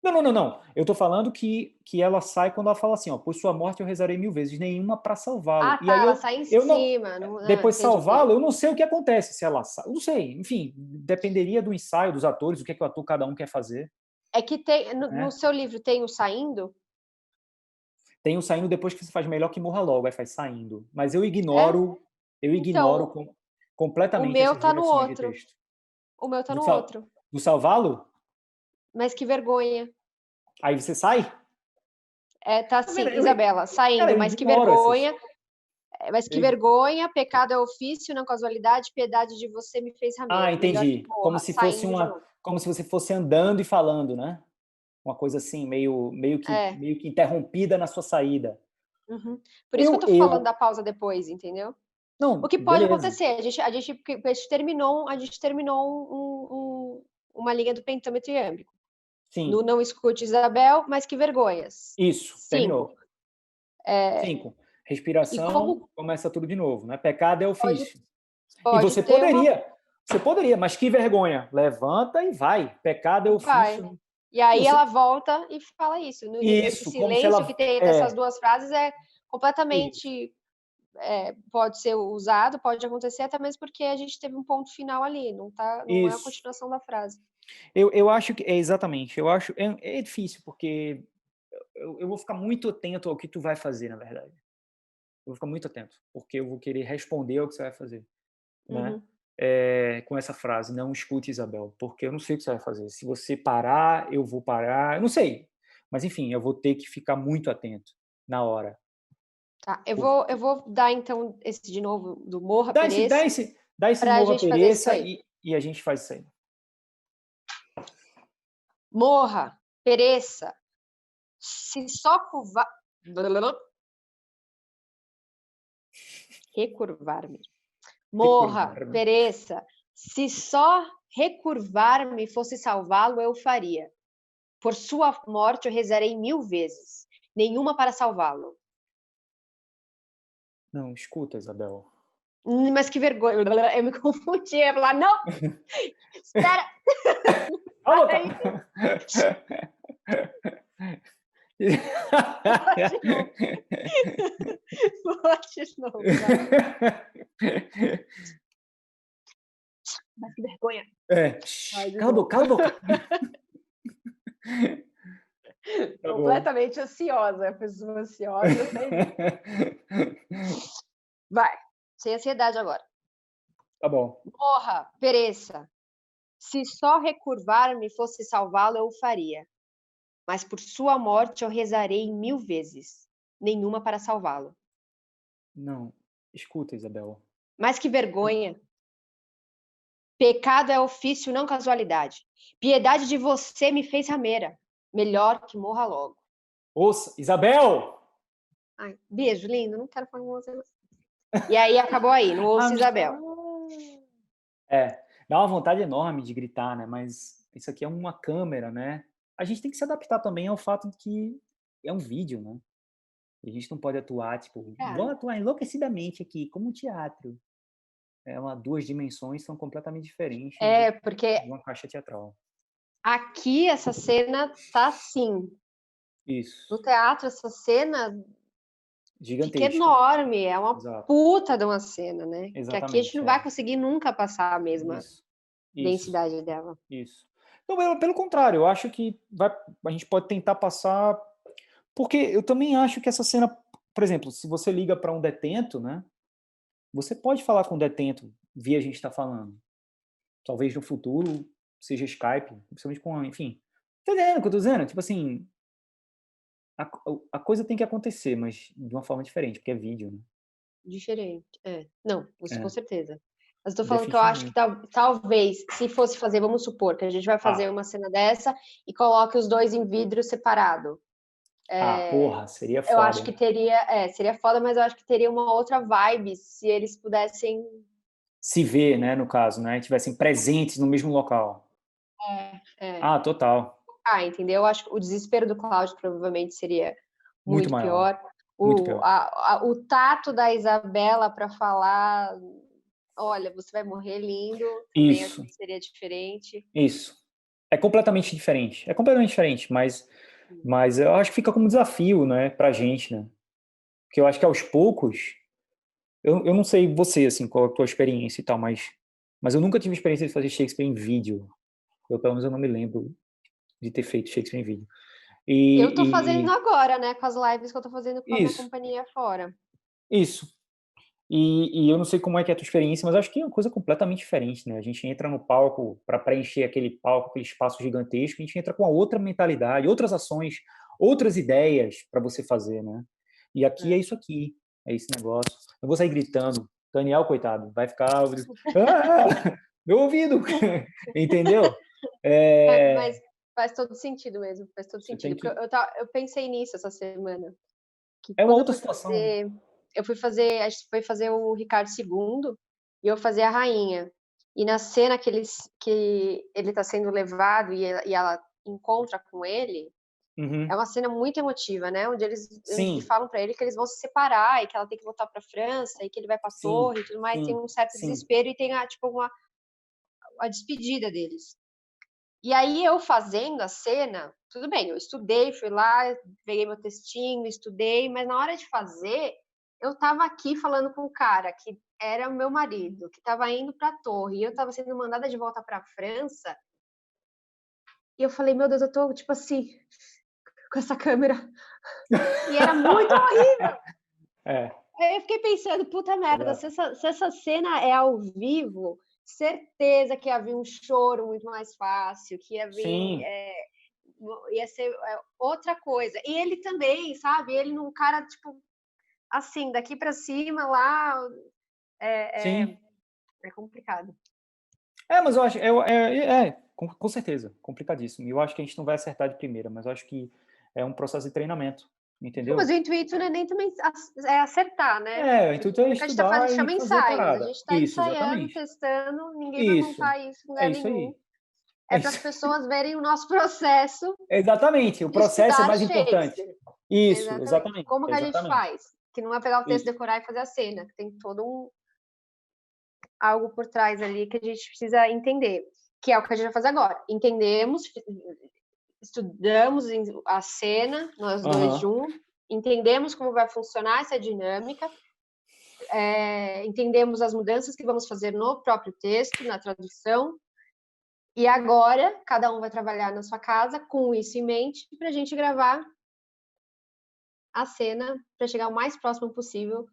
Não. Eu estou falando que ela sai quando ela fala assim, ó, por sua morte eu rezarei 1000 vezes, nenhuma para salvá-lo. Ah, e tá, aí ela sai em cima. Depois salvá-lo, eu não sei o que acontece se ela sai. Não sei, enfim, dependeria do ensaio dos atores, o que é que o ator cada um quer fazer. É que tem, no seu livro tem o saindo? Tem o saindo depois que você faz melhor que morra logo, aí faz saindo. Mas eu ignoro então, completamente essas direções de texto. O meu tá no outro. Do salvá-lo? Mas que vergonha. Aí você sai? Tá assim, Isabela, saindo, mas que vergonha. Mas que vergonha, pecado é ofício, não casualidade, piedade de você me fez rameira. Entendi. Como se fosse saindo como se você fosse andando e falando, né? Uma coisa assim, meio que interrompida na sua saída. Uhum. Por isso que eu tô falando da pausa depois, entendeu? Não, O que pode beleza. acontecer? A gente terminou uma linha do pentâmetro iâmbico. Sim. No Não Escute Isabel, mas que vergonhas. Isso, 5. terminou. 5. Respiração, começa tudo de novo, né? Pecado é ofício. E você poderia, mas que vergonha. Levanta e vai. Pecado é ofício. E aí ela volta e fala isso. Esse silêncio que tem entre essas duas frases é completamente... pode ser usado, pode acontecer até mesmo porque a gente teve um ponto final ali, não é a continuação da frase. Eu acho que exatamente. Eu acho é difícil porque eu vou ficar muito atento ao que tu vai fazer, na verdade. Eu vou ficar muito atento, porque eu vou querer responder ao que você vai fazer, né? Com essa frase, não escute Isabel, porque eu não sei o que você vai fazer. Se você parar, eu vou parar, eu não sei. Mas enfim, eu vou ter que ficar muito atento na hora. Tá, eu vou dar então esse de novo do Morra Pereça. Dá esse Morra Pereça e a gente faz isso aí. Morra, pereça, se só recurvar-me. Morra, pereça, se só recurvar-me fosse salvá-lo, eu faria. Por sua morte eu rezarei 1000 vezes, nenhuma para salvá-lo. Não, escuta, Isabel. Mas que vergonha, eu me confundi, eu ia falar, não, espera. Calma, Vou de novo. Mas que vergonha. Cala a boca. Completamente ansiosa, a pessoa ansiosa. Vai, sem ansiedade agora. Tá bom. Morra, pereça. Se só recurvar-me fosse salvá-lo, eu o faria. Mas por sua morte eu rezarei 1000 vezes, nenhuma para salvá-lo. Não, escuta, Isabel. Mas que vergonha. Pecado é ofício, não casualidade. Piedade de você me fez rameira. Melhor que morra logo. Ouça, Isabel! Ai, beijo, lindo. Não quero falar com você. E aí acabou aí, não ouço Isabel. Dá uma vontade enorme de gritar, né? Mas isso aqui é uma câmera, né? A gente tem que se adaptar também ao fato de que é um vídeo, né? A gente não pode atuar, tipo, vou atuar enlouquecidamente aqui, como um teatro. Duas dimensões são completamente diferentes porque de uma caixa teatral. Aqui essa cena tá assim. Isso. No teatro essa cena gigantesca. Fica enorme, é uma puta de uma cena, né? Exatamente, que aqui a gente não vai conseguir nunca passar a mesma densidade dela. Isso. Não, pelo contrário, eu acho que a gente pode tentar passar, porque eu também acho que essa cena, por exemplo, se você liga para um detento, né? Você pode falar com o detento via a gente está falando. Talvez no futuro seja Skype, principalmente com, enfim. Tá entendendo o que eu tô dizendo? Tipo assim, a coisa tem que acontecer, mas de uma forma diferente, porque é vídeo, né? Diferente, Não, isso com certeza. Mas eu tô falando que eu acho que talvez, se fosse fazer, vamos supor que a gente vai fazer uma cena dessa e coloque os dois em vidro separado. Porra, seria foda. Eu acho que seria foda, mas eu acho que teria uma outra vibe se eles pudessem se ver, né, no caso, né, tivessem presentes no mesmo local. Total. Entendeu? Eu acho que o desespero do Cláudio provavelmente seria muito pior. Muito pior. O tato da Isabela para falar, olha, você vai morrer lindo, também acho que seria diferente. Isso. É completamente diferente. Mas eu acho que fica como desafio, né, pra gente, né? Porque eu acho que aos poucos, eu não sei você, assim, qual a tua experiência e tal, mas eu nunca tive experiência de fazer Shakespeare em vídeo. Pelo menos eu não me lembro de ter feito Shakespeare em vídeo. Eu tô fazendo agora, né, com as lives que eu tô fazendo com a minha companhia fora. Isso. E eu não sei como é que é a tua experiência, mas acho que é uma coisa completamente diferente, né? A gente entra no palco para preencher aquele palco, aquele espaço gigantesco, a gente entra com a outra mentalidade, outras ações, outras ideias para você fazer, né? E aqui é isso aqui. é esse negócio. Eu vou sair gritando. Daniel, coitado, vai ficar... Ah, meu ouvido! Entendeu? Mas faz todo sentido mesmo, faz todo Você sentido. tem Porque que... eu pensei nisso essa semana. Que É uma quando outra situação. a gente foi fazer o Ricardo II e eu fazer a rainha. E na cena que ele tá sendo levado e ela encontra com ele, é Uhum. uma cena muito emotiva, né? Onde Sim, falam para ele que eles vão se separar e que ela tem que voltar para França e que ele vai para a sim, torre e tudo mais. Tem sim, um certo sim. desespero e tem a despedida deles. E aí eu fazendo a cena, tudo bem, eu estudei, fui lá, peguei meu textinho, estudei, mas na hora de fazer, eu estava aqui falando com o cara que era o meu marido, que estava indo para a torre, e eu estava sendo mandada de volta para a França, e eu falei, meu Deus, eu tô tipo assim, com essa câmera. E era muito horrível. É, Aí eu fiquei pensando, puta merda, exato. se essa cena é ao vivo, certeza que ia vir um choro muito mais fácil, que ia vir, Sim, ia ser outra coisa. E ele também, sabe? Ele num cara, tipo, assim, daqui para cima, lá, sim. é complicado. Mas eu acho, com certeza, complicadíssimo. E eu acho que a gente não vai acertar de primeira, mas eu acho que é um processo de treinamento, Não, mas o entendeu? intuito não é nem também acertar, né? O Porque intuito é o que a gente está fazendo estudar e chama fazer a ensaios. A parada. gente está Isso, ensaiando, exatamente. testando, ninguém vai Isso. montar isso em É lugar isso nenhum. aí. É É para as isso. pessoas verem o nosso processo Exatamente. O de processo é estudar mais importante. Shakespeare. Isso, Exatamente. exatamente. Como que a gente Exatamente. faz? Que não é pegar o texto, Isso. decorar e fazer a cena, que tem todo algo por trás ali que a gente precisa entender, que é o que a gente vai fazer agora. Entendemos, estudamos a cena, nós dois Aham. juntos, entendemos como vai funcionar essa dinâmica, entendemos as mudanças que vamos fazer no próprio texto, na tradução, e agora cada um vai trabalhar na sua casa com isso em mente para a gente gravar a cena para chegar o mais próximo possível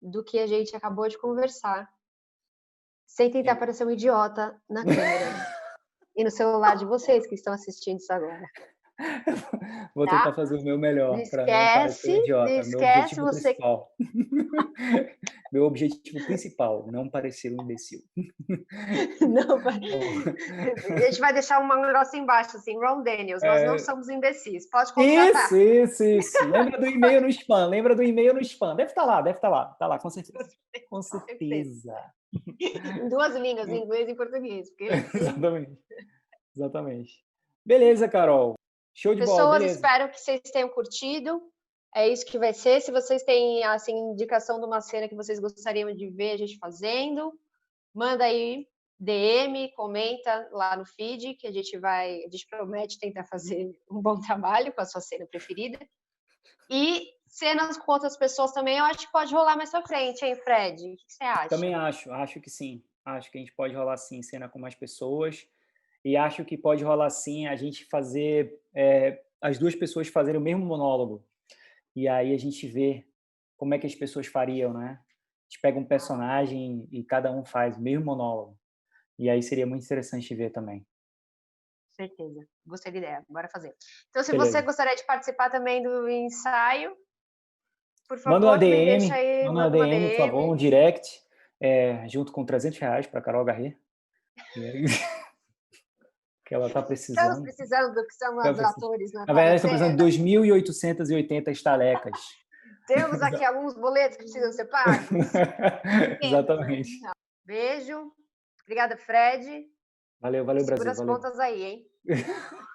do que a gente acabou de conversar, sem tentar É. parecer um idiota na câmera e no celular de vocês que estão assistindo isso agora, Vou tentar tá? fazer o meu Não melhor para não parecer um esquece, não idiota. Meu esquece objetivo você. principal. Meu objetivo principal, não parecer um imbecil. Não, Bom, a gente vai deixar um negócio embaixo, assim, Ron Daniels, nós não é, somos imbecis, pode contratar. isso. Lembra do e-mail no spam, lembra do e-mail no spam. Deve estar lá, deve estar lá. Tá lá, com certeza. Com Certeza. certeza. Em duas línguas, em inglês e português, porque ele tem. Exatamente, exatamente. Beleza, Carol. Show de bola, Pessoas, beleza. espero que vocês tenham curtido. É isso que vai ser. Se vocês têm assim indicação de uma cena que vocês gostariam de ver a gente fazendo, manda aí DM, comenta lá no feed que a gente promete tentar fazer um bom trabalho com a sua cena preferida. E cenas com outras pessoas também, eu acho que pode rolar mais pra frente, hein, Fred? O que você Também acha? acho que sim. Acho que a gente pode rolar sim cena com mais pessoas. E acho que pode rolar sim a gente fazer as duas pessoas fazerem o mesmo monólogo. E aí a gente vê como é que as pessoas fariam, né? A gente pega um personagem e cada um faz o mesmo monólogo. E aí seria muito interessante ver também. Certeza. Gostei da ideia. Bora fazer. Então, se você Beleza. gostaria de participar também do ensaio, por Manda uma favor, me deixa DM, aí, manda uma manda uma DM, por favor, um DM. direct, junto com R$ 300 para Carol Garret. E aí, que ela está Estamos precisando. precisando do que são os atores na Na verdade, estão precisando de quarentena. 2.880 estalecas. Temos aqui alguns boletos que precisam ser pagos. Temos, hein? Exatamente. Beijo. Obrigada, Fred. Valeu, valeu, Segura Brasil. as Valeu. pontas aí, hein?